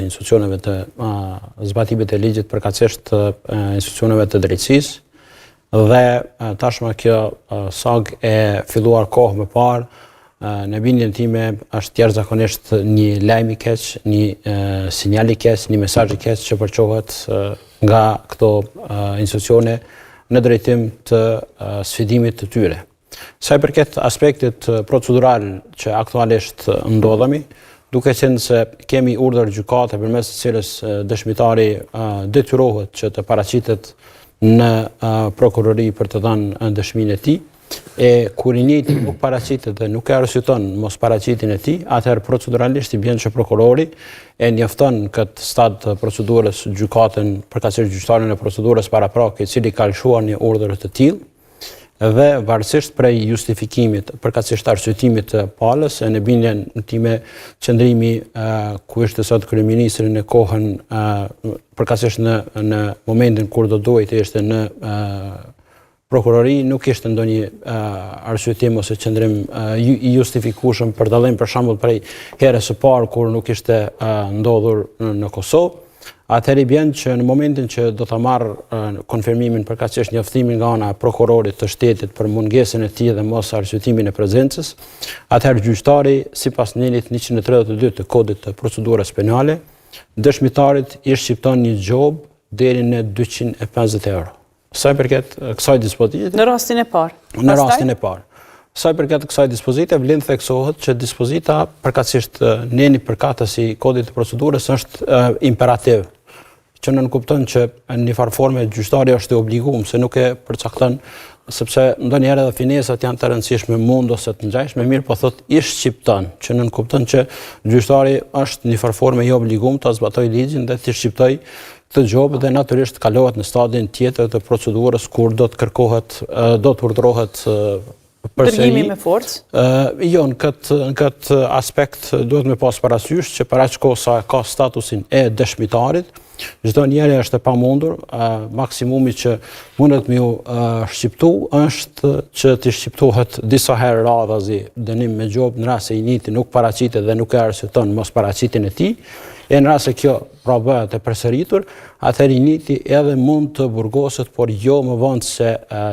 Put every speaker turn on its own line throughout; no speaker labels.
institucioneve të zbatimit e ligjit përkatësisht të institucioneve të drejtësisë, dhe tashmë kjo sag e filluar kohë më parë, në bindjen time është jashtëzakonisht një lajm i keq, një sinjal i keq, një mesazh i keq që përçohet nga këto institucione në drejtim të sfidimit të tyre. Sa i përket aspektit procedural që aktualisht ndodhemi, duke qenë se kemi urdhër gjykate përmes të cilës dëshmitari detyrohet që të paraqitet në prokurori për të dhënë dëshminë e tij, e kur i njëjti nuk paraqitet dhe nuk e arsyeton mos paraqitjen e tij, atëherë proceduralisht i bën që prokurori e njofton këtë stad të procedurës gjykatën përkatësisht gjyqtarin e procedurës paraprakë, i cili ka lëshuar një urdhër të tillë, dhe varësisht prej justifikimit, përkatësisht arsyetimit të palës, e në bindjen time qëndrimi ku ishte sot kryeministri në kohën përkatësisht në momentin kur do duhej të ishte në prokurori, nuk ishte ndonjë arsyetim ose qëndrim i justifikueshëm për dallim për shembull prej herës së parë kur nuk ishte ndodhur në Kosovë. Atëherë i bën që në momentin që do ta marr konfirmimin përkatësisht njoftimin nga ana e prokurorit të shtetit për mungesën e tij dhe mos arsyetimin e prezencës, atëherë gjyqtari sipas nilit 132 të kodit të procedurës penale, dëshmitarit i shqipton një gjobë deri në 250 euro. Sa i përket kësaj dispozite?
Në rastin e parë.
Në rastin e parë. Sa i përket kësaj dispozite, vlen theksohet që dispozita përkatësisht neni përkatësi i kodit të procedurës është imperativ, që nënkupton që në një farë forme gjyqtari është i obliguar se nuk e përcakton, sepse ndonjëherë edhe finesat janë të rëndësishme mund ose të ngjashme, mirë po thot i shqipton, që nënkupton që gjyqtari është në një farë forme i obliguar të zbatojë ligjin dhe të shqiptojë këtë gjobë dhe natyrisht kalohet në stadin tjetër të procedurës kur do të kërkohet, do të urdhërohet
dërgimi me forcë?
Jo, në këtë aspekt duhet me pas parasysh që para çko sa ka statusin e dëshmitarit, çdo njeri është e pamundur, maksimumi që mundet me u shqiptu është që të shqiptohet disa herë radhazi dënim me gjobë në rast se i njëjti nuk paraqitet dhe nuk e arsyeton mos paraqitjen e tij. E në rast se kjo pra bëhet e përsëritur, atëherë i njëjti edhe mund të burgoset, por jo më vonë se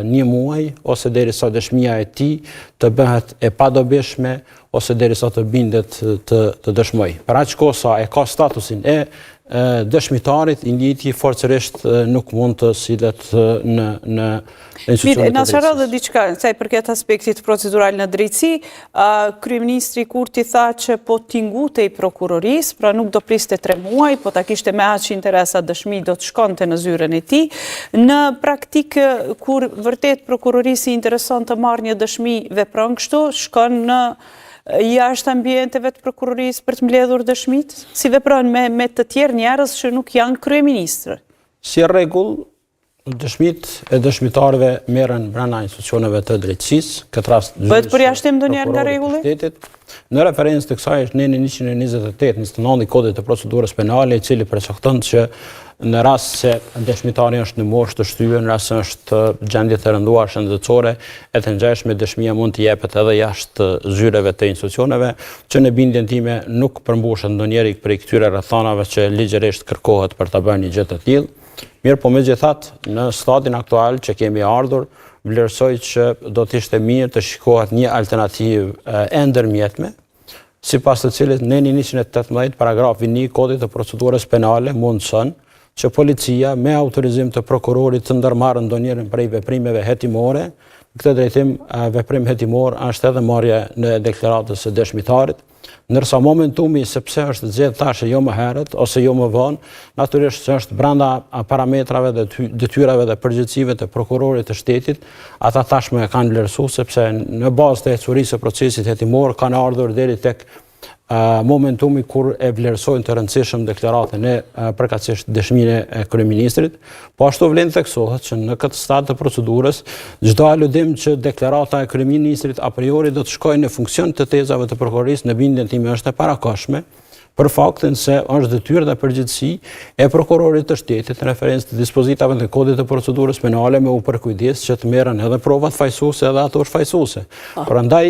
një muaj ose derisa dëshmia e tij të bëhet e padobishme ose derisa të bindet të dëshmoj. Para çko sa e ka statusin e dëshmitarit, i njëjti forcërisht nuk mund të sillet në
Mirë, na sharo dhe diçka, sa i përket aspektit procedural në drejtësi, kryeministri Kurti tha që po t'ingutej prokurorisë, pra nuk do priste 3 muaj, po ta kishte me aq interesa dëshmi do të shkonte në zyrën e tij. Në praktikë, kur vërtet prokurorisë i intereson të marrë një dëshmi vepron kështu, shkon në jashtë ambienteve të prokurorisë për të mbledhur dëshmit? Si vepron me të tjerë njerëz që nuk janë kryeministër?
Si rregull, dëshmit e dëshmitarëve merren brenda institucioneve të drejtësisë, këtë rast
bëhet përjashtim ndonjëherë nga rregulli?
Në referencë të kësaj është neni 128/29 i kodit të procedurës penale, i cili përcakton që në rast se dëshmitari është në moshë të shtyje, në rast se është gjendje të rënduar shëndetësore, e të ngjashme dëshmia mund të jepet edhe jashtë zyreve të institucioneve, që në bindjen time nuk përmbushet ndonjëri prej këtyre rrethanave që ligjërisht kërkohet për ta bërë një gjë të tillë. Mirë, po megjithatë, në stadin aktual që kemi ardhur, vlerësoj që do të ishte mirë të shikohet një alternativë e ndërmjetme, sipas të cilit neni 118 paragrafi 1 kodit të procedurës penale mundson që policia me autorizim të prokurorit të ndërmarrë ndonjërin prej veprimeve hetimore. Në këtë drejtim, veprim hetimor është edhe marrja në deklaratës së dëshmitarit, ndërsa momentumi sepse është zgjedhur tash jo më herët ose jo më vonë, natyrisht që është brenda parametrave dhe detyrave dhe përgjegjësive të prokurorit të shtetit, ata tashmë e kanë vlerësuar sepse në bazë të ecurisë së procesit hetimor kanë ardhur deri tek momentumi kur e vlerësojnë të rëndësishëm deklaratën e përkatësisht dëshminë e kryeministrit, po ashtu vlen theksohet që në këtë stad të procedurës çdo aludim që deklarata e kryeministrit a priori do të shkojë në funksion të tezave të prokurorisë në bindjen time është e parakoshme, për faktin se është detyrë dhe përgjegjësi e prokurorit të shtetit në referencë të dispozitave të kodit të procedurës penale me u përkujdes që të merren edhe provat fajsuese edhe ato shfaqësuese. Prandaj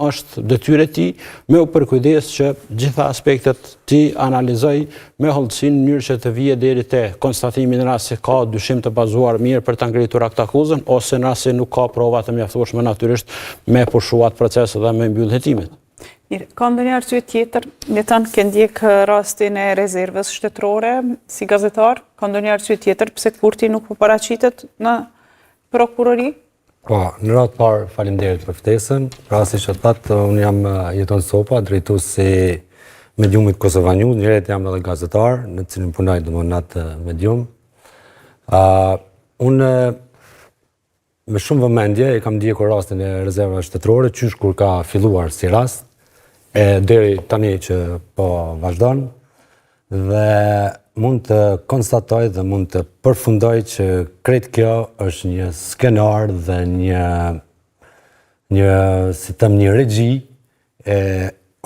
është detyrë e tij me u përkujdes që gjitha aspektet ti analizoj me hollësi në mënyrë që të vijë deri te konstatimi në rast se ka dyshim të bazuar mirë për ta ngritur akt akuzën ose në rast se nuk ka prova të mjaftueshme natyrisht me pushuar procesin dhe me mbyll hetimet.
Mirë, ka ndonjë arsye tjetër, metan ke ndjek rastin e rezervës shtetërore si gazetar, ka ndonjë arsye tjetër pse Kurti nuk po paraqitet në prokurori?
Po, në radhë parë faleminderit për ftesën. Rasti që thatë, unë jam Jeton Sopa, drejtues i mediumit Kosova News, njëherë jam edhe gazetar, në cilin punoj domthonë në atë medium. Unë me shumë vëmendje e kam ndjekur rastin e rezervave shtetërore, qysh kur ka filluar si rast, e deri tani që po vazhdon, dhe mund të konstatoj dhe mund të përfundoj që krejt kjo është një skenar dhe një regji e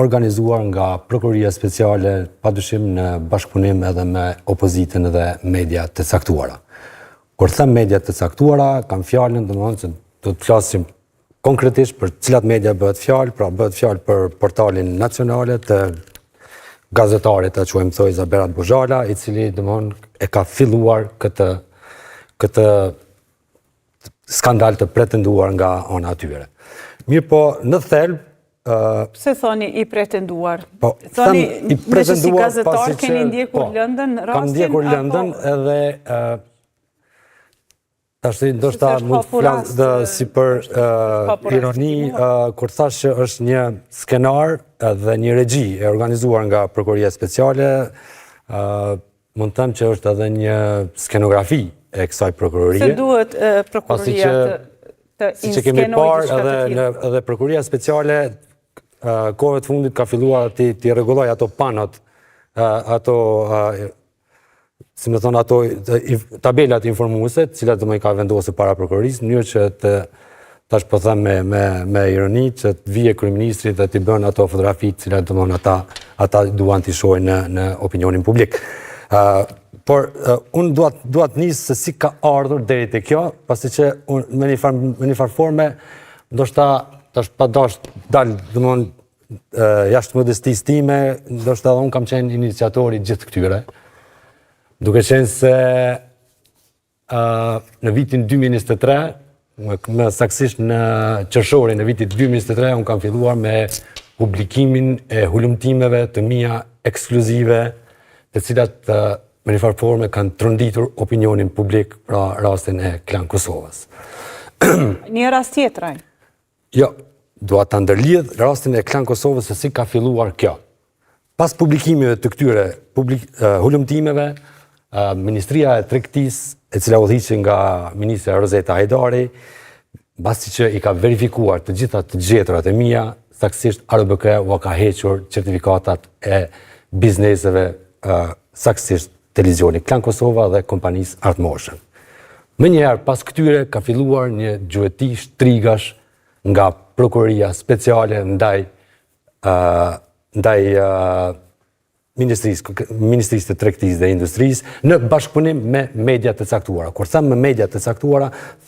organizuar nga Prokuroria Speciale, padyshim në bashkëpunim edhe me opozitën dhe media të caktuara. Kur them media të caktuara, kam fjalën domethënë se do të flasim konkretisht për cilat media bëhet fjalë, pra bëhet fjalë për portalin nacionale të gazetarit të quajmë Thojza Berat Buzhala, i cili domethënë e ka filluar këtë skandal të pretenduar nga ana e tyre. Mirë po, në thelb
pse thoni i pretenduar?
Po,
thoni
i pretenduar
si gazetar keni ndjekur lëndën rastin?
Kam ndjekur lëndën edhe Tashti ndoshta mund të flas si për ironi kur thash që është një skenar dhe një regji e organizuar nga Prokuroria Speciale, mund të them që është edhe një skenografi e kësaj prokurorie.
Se duhet prokuroria të
si që kemi parë edhe Prokuroria Speciale kohëve të fundit ka filluar të rregulloj ato panot, ato si më thonë ato tabelat informuese, cilat do më i ka vendosur para prokurorisë, në mënyrë që tash po them me ironi që të vijë kryeministri dhe t'i bën ato fotografi të cilat domthonë ata duan t'i shohin në opinionin publik. Por unë dua të nis se si ka ardhur deri te kjo, pasi që unë me një farë forme ndoshta tash pa dal domthonë jashtë modestisë time, ndoshta edhe unë kam qenë iniciatori gjithë këtyre. Duke qenë se në vitin 2023, më saktësisht në qershorin e vitit 2023, unë kam filluar me publikimin e hulumtimeve të mia ekskluzive, të cilat me një farë forme kanë tronditur opinionin publik pra rastin e Klan Kosovës.
Një rast tjetër.
Jo, dua ta ndërlidh rastin e Klan Kosovës se si ka filluar kjo. Pas publikimeve të këtyre hulumtimeve, Ministria e Tregtisë, e cila udhëhiqet nga ministra Rozeta Hajdari, pasi që i ka verifikuar të gjitha të gjeturat e mia, saktësisht ARBK u ka hequr certifikatat e bizneseve, saktësisht televizioni Klan Kosova dhe kompanisë Art Motion. Mënjëherë pas këtyre ka filluar një gjueti shtrigash nga Prokuroria Speciale ndaj Ministrisë të Tregtisë dhe Industrisë në bashkëpunim me media të caktuara. Kur them me media të caktuara,